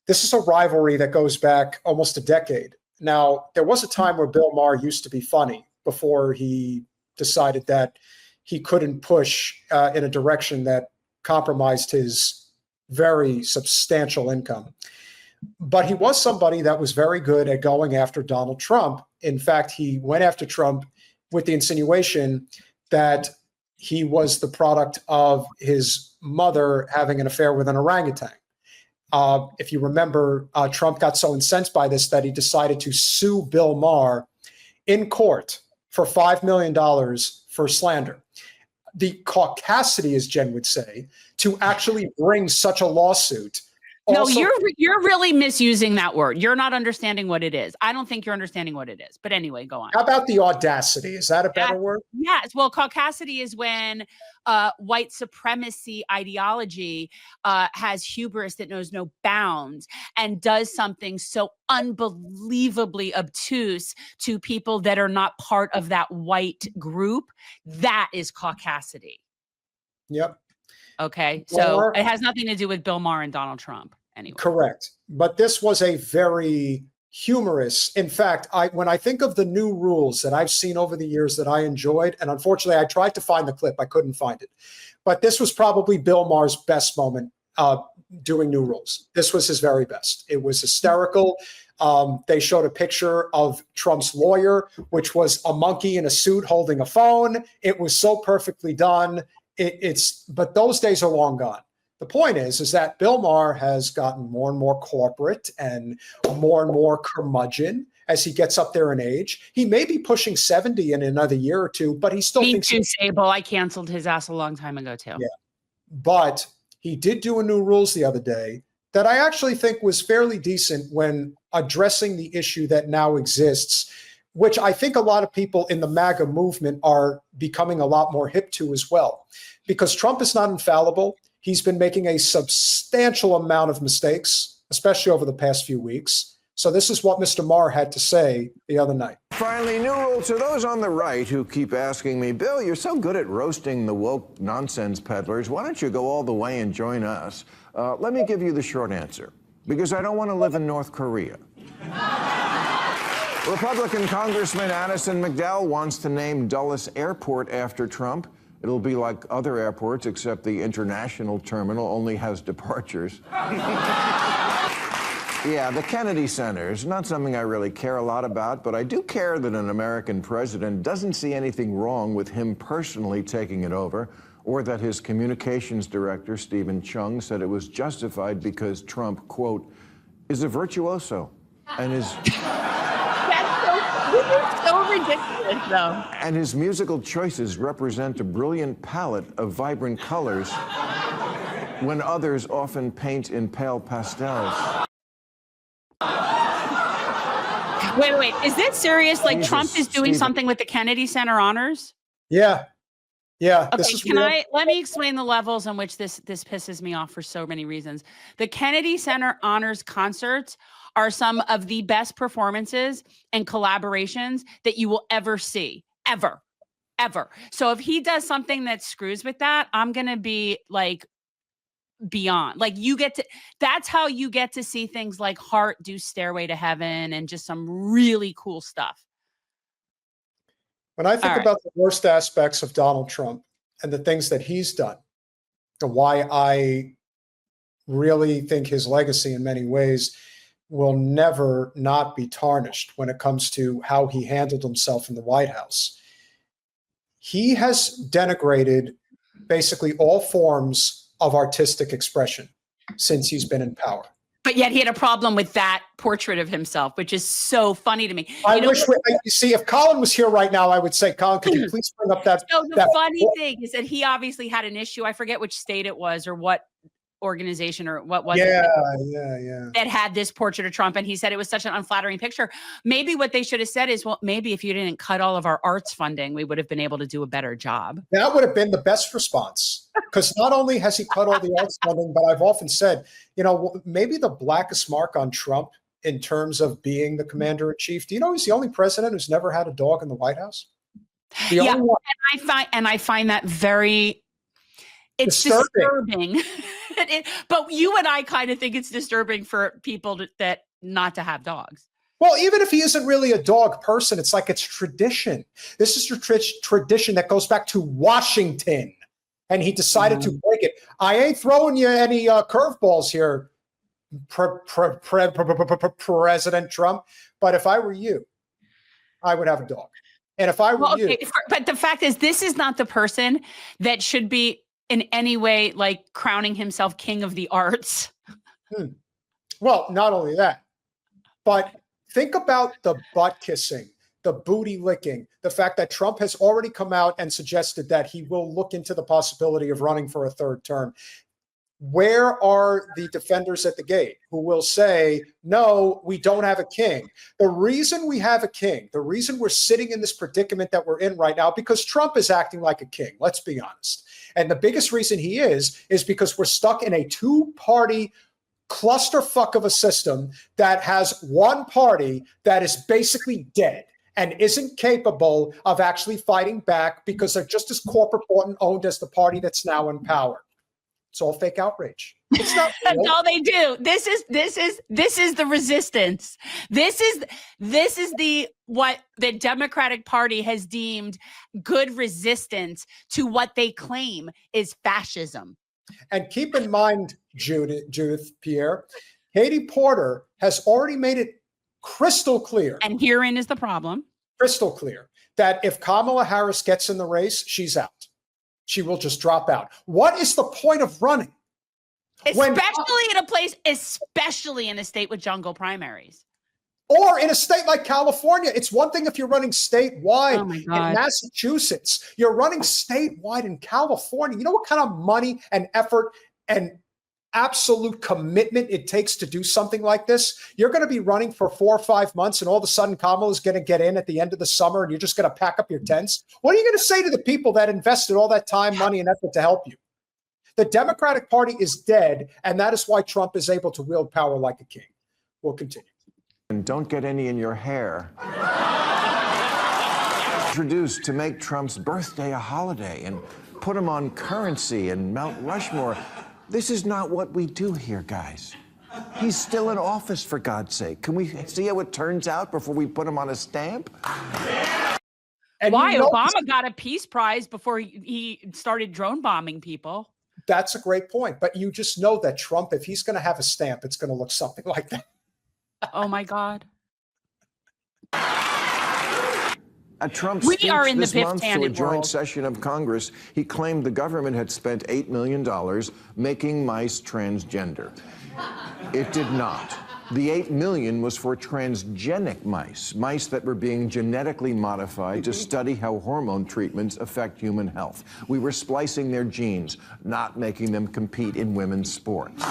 this is a rivalry that goes back almost a decade. Now, there was a time where Bill Maher used to be funny before he decided that he couldn't push in a direction that compromised his very substantial income. But he was somebody that was very good at going after Donald Trump. In fact, he went after Trump with the insinuation that he was the product of his mother having an affair with an orangutan. If you remember, Trump got so incensed by this that he decided to sue Bill Maher in court for $5 million for slander. The caucasity, as Jen would say, to actually bring such a lawsuit. No, you're really misusing that word. You're not understanding what it is. I don't think you're understanding what it is. But anyway, go on. How about the audacity? Is that a better word? Yes. Well, caucasity is when white supremacy ideology has hubris that knows no bounds and does something so unbelievably obtuse to people that are not part of that white group. That is caucasity. Yep. Okay. So it has nothing to do with Bill Maher and Donald Trump. Anyway. Correct. But this was a very humorous. In fact, when I think of the new rules that I've seen over the years that I enjoyed, and unfortunately I tried to find the clip, I couldn't find it. But this was probably Bill Maher's best moment doing new rules. This was his very best. It was hysterical. They showed a picture of Trump's lawyer, which was a monkey in a suit holding a phone. It was so perfectly done. But those days are long gone. The point is that Bill Maher has gotten more and more corporate and more curmudgeon as he gets up there in age. He may be pushing 70 in another year or two, but he still thinks he's able. I canceled his ass a long time ago too. Yeah, but he did do a new rules the other day that I actually think was fairly decent when addressing the issue that now exists, which I think a lot of people in the MAGA movement are becoming a lot more hip to as well. Because Trump is not infallible. He's been making a substantial amount of mistakes, especially over the past few weeks. So this is what Mr. Maher had to say the other night. Finally, new rule to those on the right who keep asking me, Bill, you're so good at roasting the woke nonsense peddlers. Why don't you go all the way and join us? Let me give you the short answer. Because I don't want to live in North Korea. Republican Congressman Addison McDowell wants to name Dulles Airport after Trump. It'll be like other airports, except the international terminal only has departures. Yeah, the Kennedy Center is not something I really care a lot about, but I do care that an American president doesn't see anything wrong with him personally taking it over, or that his communications director, Stephen Chung, said it was justified because Trump, quote, is a virtuoso and is... This is so ridiculous, though. And his musical choices represent a brilliant palette of vibrant colors when others often paint in pale pastels. Wait. Is this serious? Like Trump is doing something with the Kennedy Center honors? Yeah. Yeah. Okay, let me explain the levels on which this pisses me off for so many reasons. The Kennedy Center honors concerts are some of the best performances and collaborations that you will ever see, ever. So if he does something that screws with that, I'm going to be like beyond. Like that's how you get to see things like Heart do Stairway to Heaven and just some really cool stuff. When I think about the worst aspects of Donald Trump and the things that he's done, and why I really think his legacy in many ways will never not be tarnished when it comes to how he handled himself in the White House. He has denigrated basically all forms of artistic expression since he's been in power. But yet he had a problem with that portrait of himself, which is so funny to me. You see, if Colin was here right now, I would say, Colin, could you please bring up that? So the funny thing is that he obviously had an issue. I forget which state it was or what organization or what was it that had this portrait of Trump, and he said it was such an unflattering picture. Maybe what they should have said is, well, maybe if you didn't cut all of our arts funding, we would have been able to do a better job. That would have been the best response, because not only has he cut all the arts funding, but I've often said, maybe the blackest mark on Trump in terms of being the commander-in-chief. Do you know he's the only president who's never had a dog in the White House? The only one. And I find that very. It's disturbing. But you and I kind of think it's disturbing for people that not to have dogs. Well, even if he isn't really a dog person, it's like it's tradition. This is tradition that goes back to Washington, and he decided to break it. I ain't throwing you any curveballs here, President Trump, but if I were you, I would have a dog. And if I were you. But the fact is, this is not the person that should be in any way like crowning himself king of the arts. Well, not only that, but think about the butt kissing, the booty licking, the fact that Trump has already come out and suggested that he will look into the possibility of running for a third term. Where are the defenders at the gate who will say, no, we don't have a king? The reason we have a king, the reason we're sitting in this predicament that we're in right now, because Trump is acting like a king, let's be honest. And the biggest reason he is because we're stuck in a two-party clusterfuck of a system that has one party that is basically dead and isn't capable of actually fighting back because they're just as corporate bought and owned as the party that's now in power. It's all fake outrage. It's not real. That's all they do. This is the resistance. This is the what the Democratic Party has deemed good resistance to what they claim is fascism. And keep in mind, Judith Pierre, Katie Porter has already made it crystal clear. And herein is the problem. Crystal clear that if Kamala Harris gets in the race, she's out. She will just drop out. What is the point of running? Especially in a state with jungle primaries. Or in a state like California. It's one thing if you're running statewide in Massachusetts. You're running statewide in California. You know what kind of money and effort and absolute commitment it takes to do something like this? You're going to be running for 4 or 5 months, and all of a sudden Kamala is going to get in at the end of the summer, and you're just going to pack up your tents. What are you going to say to the people that invested all that time, money, and effort to help you? The Democratic Party is dead, and that is why Trump is able to wield power like a king. We'll continue. And don't get any in your hair. Introduced to make Trump's birthday a holiday and put him on currency and Mount Rushmore. This is not what we do here, guys. He's still in office, for God's sake. Can we see how it turns out before we put him on a stamp? And why? Obama got a peace prize before he started drone bombing people. That's a great point. But you just know that Trump, if he's going to have a stamp, it's going to look something like that. Oh, my God. At Trump's speech this month to a joint session of Congress, he claimed the government had spent $8 million making mice transgender. It did not. The $8 million was for transgenic mice, mice that were being genetically modified to study how hormone treatments affect human health. We were splicing their genes, not making them compete in women's sports.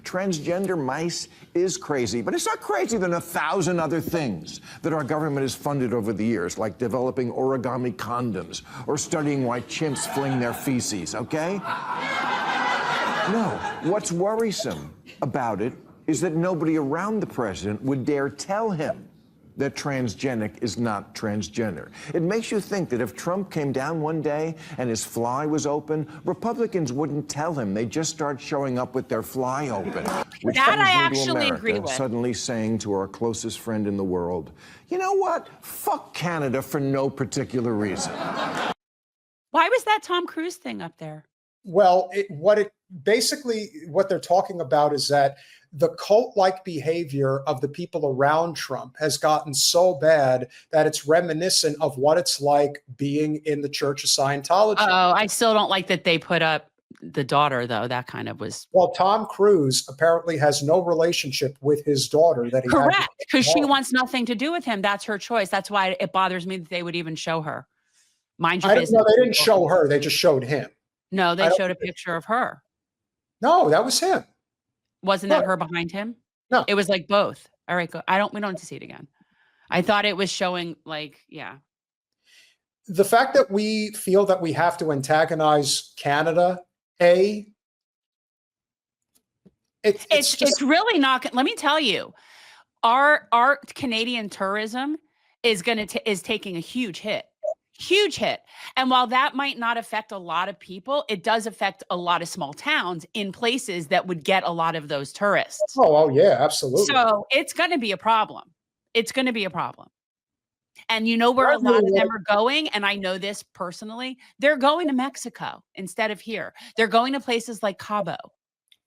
Transgender mice is crazy, but it's not crazier than 1,000 other things that our government has funded over the years, like developing origami condoms or studying why chimps fling their feces, okay? No, what's worrisome about it is that nobody around the president would dare tell him that transgenic is not transgender. It makes you think that if Trump came down one day and his fly was open, Republicans wouldn't tell him. They'd just start showing up with their fly open. Which that I comes into actually America, agree with. Suddenly saying to our closest friend in the world, you know what? Fuck Canada for no particular reason. Why was that Tom Cruise thing up there? Well, what they're talking about is that the cult-like behavior of the people around Trump has gotten so bad that it's reminiscent of what it's like being in the Church of Scientology. Oh, I still don't like that they put up the daughter, though. That kind of was. Well, Tom Cruise apparently has no relationship with his daughter that he had. Correct, because she wants nothing to do with him. That's her choice. That's why it bothers me that they would even show her. Mind your business. No, they didn't show her. They just showed him. No, they showed a picture of her. No, that was him. Wasn't that her behind him? No. It was like both. All right, go. We don't have to see it again. I thought it was showing yeah. The fact that we feel that we have to antagonize Canada, it's really not. Let me tell you, our Canadian tourism is taking a huge hit. Huge hit. And while that might not affect a lot of people, it does affect a lot of small towns in places that would get a lot of those tourists. Oh yeah, absolutely. So it's going to be a problem. It's going to be a problem. And you know where a lot of them are going, and I know this personally, they're going to Mexico instead of here. They're going to places like Cabo.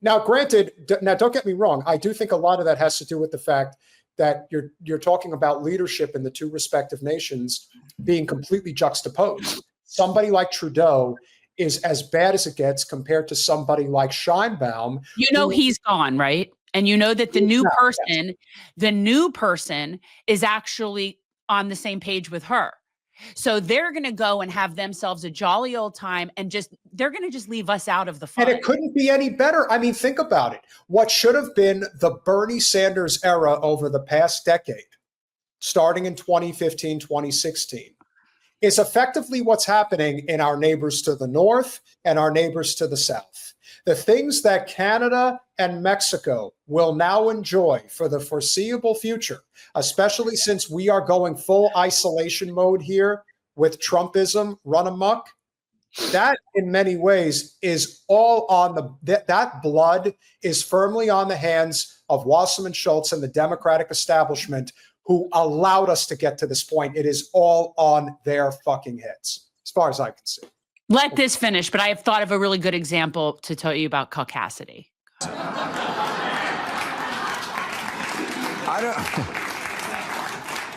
Now, granted, now don't get me wrong. I do think a lot of that has to do with the fact that you're talking about leadership in the two respective nations being completely juxtaposed. Somebody like Trudeau is as bad as it gets compared to somebody like Scheinbaum. You know he's gone, right? And you know that the new person is actually on the same page with her. So they're going to go and have themselves a jolly old time and they're going to just leave us out of the fun. And it couldn't be any better. I mean, think about it. What should have been the Bernie Sanders era over the past decade, starting in 2015, 2016, is effectively what's happening in our neighbors to the north and our neighbors to the south. The things that Canada and Mexico will now enjoy for the foreseeable future, especially since we are going full isolation mode here with Trumpism run amok, that in many ways is all on that blood is firmly on the hands of Wasserman Schultz and the Democratic establishment who allowed us to get to this point. It is all on their fucking heads, as far as I can see. Let this finish, but I have thought of a really good example to tell you about caucasity.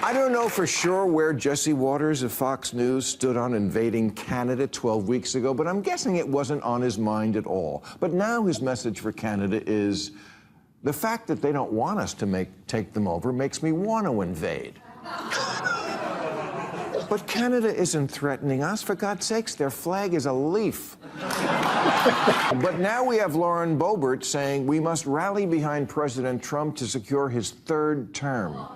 I don't know for sure where Jesse Waters of Fox News stood on invading Canada 12 weeks ago, but I'm guessing it wasn't on his mind at all. But now his message for Canada is, the fact that they don't want us to take them over makes me want to invade. But Canada isn't threatening us. For God's sakes, their flag is a leaf. But now we have Lauren Boebert saying we must rally behind President Trump to secure his third term,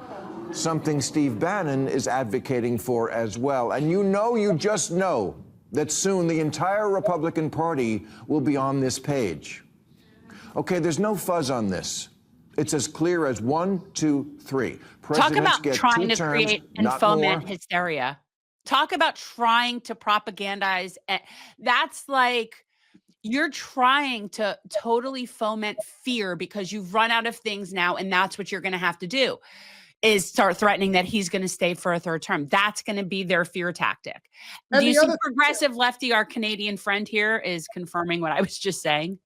something Steve Bannon is advocating for as well. And you just know that soon the entire Republican Party will be on this page. Okay, there's no fuzz on this. It's as clear as 1, 2, 3. Talk about trying to create and foment hysteria. Talk about trying to propagandize. That's like you're trying to totally foment fear because you've run out of things now, and that's what you're going to have to do is start threatening that he's going to stay for a third term. That's going to be their fear tactic. Do you see progressive lefty, our Canadian friend here, is confirming what I was just saying?